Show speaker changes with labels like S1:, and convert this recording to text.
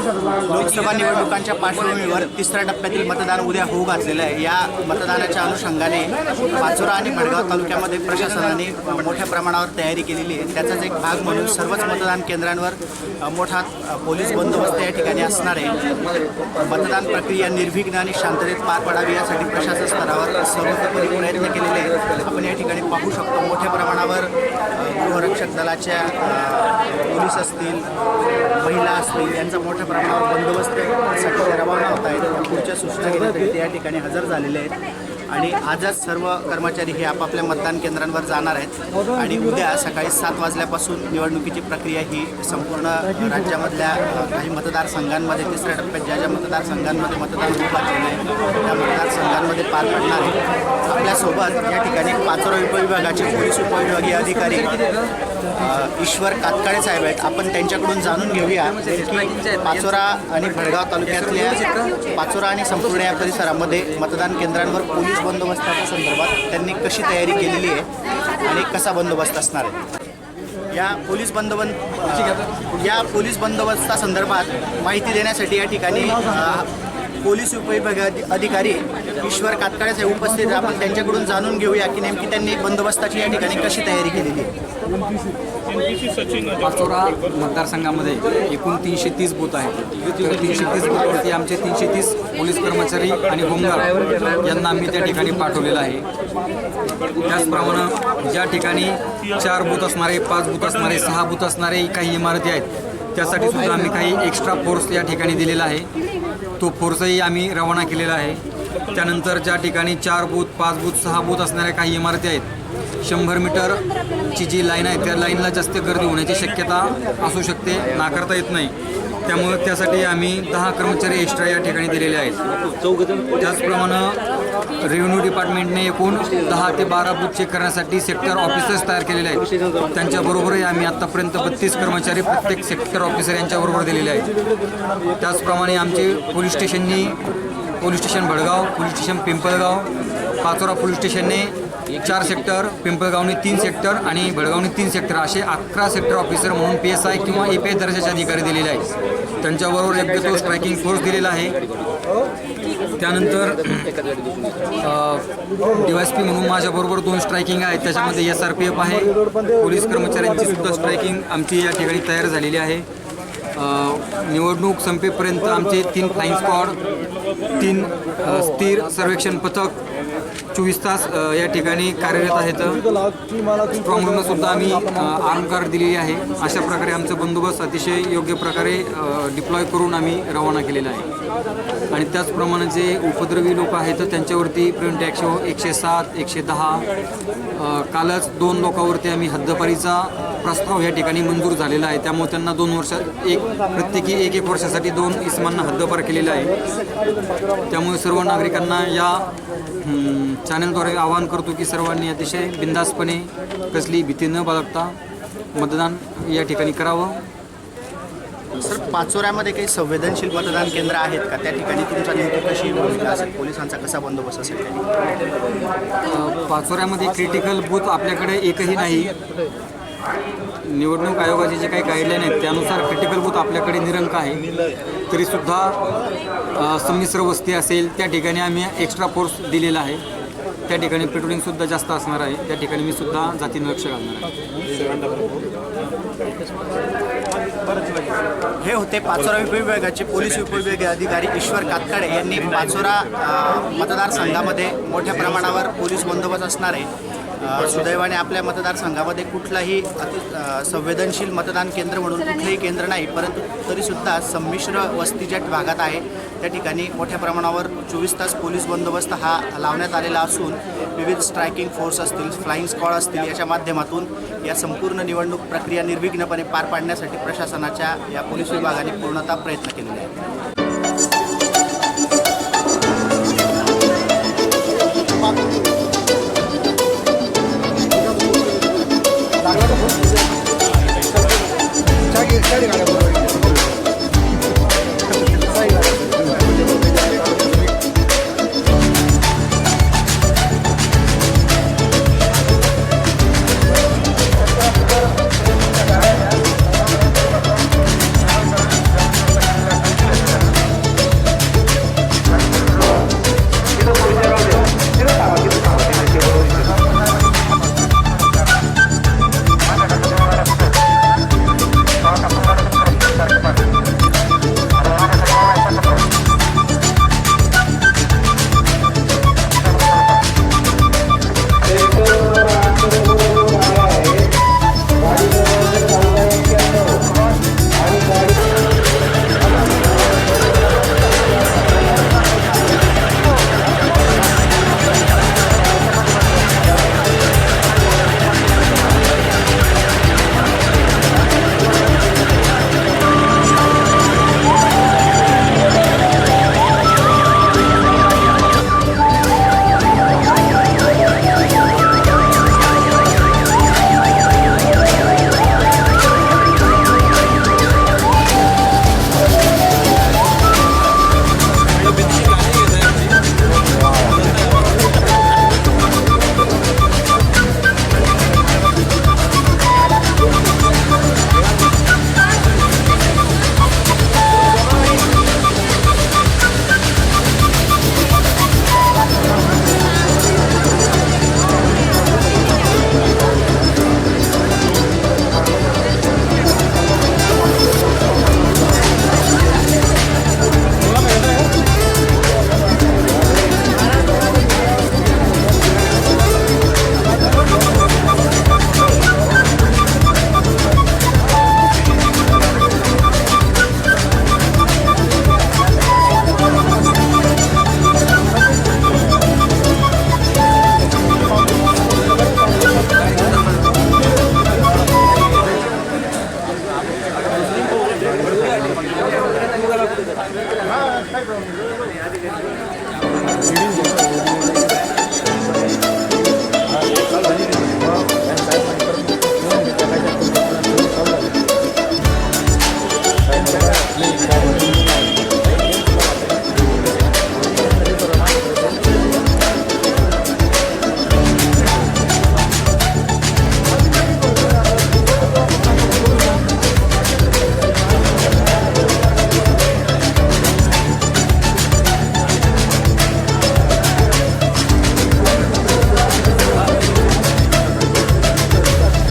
S1: लोकसभा निवडणुकांच्या पार्श्वभूमीवर तिसऱ्या टप्प्यातील मतदान उद्या होऊ घातलेलं आहे। या मतदानाच्या अनुषंगाने पाचोरा आणि भडगाव तालुक्यामध्ये प्रशासनाने मोठ्या प्रमाणावर तयारी केलेली आहे। त्याचाच एक भाग म्हणून सर्वच मतदान केंद्रांवर मोठा पोलीस बंदोबस्त या ठिकाणी असणार आहे। मतदान प्रक्रिया निर्विघ्न आणि शांततेत पार पडावी यासाठी प्रशासन स्तरावर सर्वतोपरी प्रयत्न केलेले आहेत। आपण या ठिकाणी पाहू शकतो मोठ्या प्रमाणावर गृहरक्षक दलाच्या पोलीस असतील, महिला असतील यांचा मोठ्या प्रमाणावर बंदोबस्त साठी रवाना होत आहेत। पुढच्या सूचना घेण्यासाठी ते या ठिकाणी हजर झालेले आहेत आणि आजच सर्व कर्मचारी हे आपापल्या मतदान केंद्रांवर जाणार आहेत आणि उद्या सकाळी 7 वाजल्यापासून निवडणुकीची प्रक्रिया ही संपूर्ण राज्यामधल्या काही मतदारसंघांमध्ये तिसऱ्या टप्प्यात ज्या मतदारसंघांमध्ये मतदान होऊ घातलेलं आहे त्या मतदारसंघांमध्ये पार पडणार आहे। आपल्यासोबत या ठिकाणी पाचोरा उपविभागाचे पोलीस उपविभागीय अधिकारी ईश्वर कातकाळे साहेब आहेत। आपण त्यांच्याकडून जाणून घेऊया की पाचोरा आणि भडगाव तालुक्यातल्या पाचोरा आणि संपूर्ण या परिसरामध्ये मतदान केंद्रांवर पोलीस बंदोबस्ताच्या संदर्भात त्यांनी कशी तयारी केलेली आहे आणि कसा बंदोबस्त असणार आहे। या पोलीस बंदोबस्तासंदर्भात माहिती देण्यासाठी या ठिकाणी पोलीस उपविभाग अधिकारी ईश्वर कातकाळे साहेब उपस्थित आहेत। आपण त्यांच्याकडून जाणून घेऊया की नेमकी त्यांनी बंदोबस्ताची या ठिकाणी कशी तयारी केलेली आहे।
S2: पाचोरा मतदारसंघामध्ये एकूण 330 बूथ आहेत। 330 बूथवरती आमचे 330 पोलीस कर्मचारी आणि होमगार्ड यांना आम्ही त्या ठिकाणी पाठवलेलं आहे। त्याचप्रमाणे ज्या ठिकाणी 4 बूथ असणारे, 5 बूथ असणारे, 6 बूथ असणारे काही इमारती आहेत त्यासाठी सुद्धा आम्ही काही एक्स्ट्रा फोर्स या ठिकाणी दिलेला आहे। तो फोर्सही आम्ही रवाना केलेला आहे। त्यानंतर ज्या ठिकाणी 4 बूथ, 5 बूथ, 6 बूथ असणाऱ्या काही इमारती आहेत, 100 मीटरची जी लाईन आहे त्या लाईनला जास्त गर्दी होण्याची शक्यता असू शकते, नाकारता येत नाही। त्यामुळे त्यासाठी आम्ही 10 कर्मचारी एक्स्ट्रा या ठिकाणी दिलेले आहेत। त्याचप्रमाणे रेव्हेन्यू डिपार्टमेंटने एकूण 10 ते 12 बूथ चेक करण्यासाठी सेक्टर ऑफिसर्स तयार केलेले आहेत। त्यांच्याबरोबरही आम्ही आत्तापर्यंत 32 कर्मचारी प्रत्येक सेक्टर ऑफिसर यांच्याबरोबर दिलेले आहेत। त्याचप्रमाणे आमचे police station Bhadgaon, police station Pimpalgaon, Pachora police स्टेशनने 4 सेक्टर, पिंपळगावने 3 सेक्टर आणि भडगावने 3 सेक्टर असे 11 सेक्टर ऑफिसर म्हणून PSI किंवा API दर्जाचे अधिकारी दिलेले आहेत। त्यांच्याबरोबर एक तो स्ट्रायकिंग फोर्स दिलेला आहे। त्यानंतर DYSP म्हणून माझ्याबरोबर 2 स्ट्रायकिंग आहेत, त्याच्यामध्ये SRPF आहे। पोलीस कर्मचाऱ्यांची सुद्धा स्ट्रायकिंग आमची या ठिकाणी तयार झालेली आहे। निवडणूक संपेपर्यंत आमचे 3 फ्लाइंग स्क्वॉड, 3 स्थिर सर्वेक्षण पथक 24 तास या ठिकाणी कार्यरत आहेत। स्ट्रॉंग रूमला सुद्धा आम्ही आर्म कार्ड दिलेली आहे। अशा प्रकारे आमचा बंदोबस्त अतिशय योग्य प्रकारे डिप्लॉय करून आम्ही रवाना केलेला आहे। आणि त्याचप्रमाणे जे उपद्रवी लोक आहेत त्यांच्यावरती प्रिव्हेंट ॲक्शन 107, 110 कालच 2 लोकांवरती आम्ही हद्दपारीचा प्रस्ताव या ठिकाणी मंजूर झालेला आहे। त्यामुळे त्यांना 2 वर्षात प्रत्येकी 1 वर्षासाठी 2 इसमांना हद्दपार केलेला आहे। त्यामुळे सर्व नागरिकांना या चॅनलद्वारे आवाहन करतो की सर्वांनी अतिशय बिनधास्तपणे कसली भीती न बाळगता मतदान या ठिकाणी करावं।
S1: सर, पाचोऱ्यामध्ये काही संवेदनशील मतदान केंद्र आहेत का? त्या ठिकाणी तुमचा नेमकी कशी भूमिका असेल, पोलिसांचा कसा बंदोबस्त असेल?
S2: पाचोऱ्यामध्ये क्रिटिकल बूथ आपल्याकडे एकही नाही। निवडणूक आयोगाचे जे काही गाईडलाईन आहेत त्यानुसार क्रिटिकल बूथ आपल्याकडे निरंक आहे। तरीसुद्धा संमिश्र वस्ती असेल त्या ठिकाणी आम्ही एक्स्ट्रा फोर्स दिलेला आहे। त्या ठिकाणी पेट्रोलिंगसुद्धा जास्त असणार आहे। त्या ठिकाणी मी सुद्धा जातीनं लक्ष घालणार आहे।
S1: हे होते पाचोरा उपविभागाचे पोलीस उपविभागीय अधिकारी ईश्वर कातकाळे यांनी पाचोरा मतदारसंघामध्ये मोठ्या प्रमाणावर पोलीस बंदोबस्त असणार आहे। सुदैवाने आपल्या मतदारसंघामध्ये कुठलाही संवेदनशील मतदान केंद्र म्हणून कुठलेही केंद्र नाही, परंतु तरीसुद्धा संमिश्र वस्ती ज्या भागात आहे त्या ठिकाणी मोठ्या प्रमाणावर 24 तास पोलीस बंदोबस्त हा लावण्यात आलेला असून विविध स्ट्रायकिंग फोर्स असतील, फ्लाइंग स्क्वॉड असतील याच्या माध्यमातून या संपूर्ण निवडणूक प्रक्रिया निर्विघ्नपणे पार पाडण्यासाठी प्रशासनाच्या या पोलीस विभागाने पूर्णतः प्रयत्न केलेले आहेत।
S3: आहे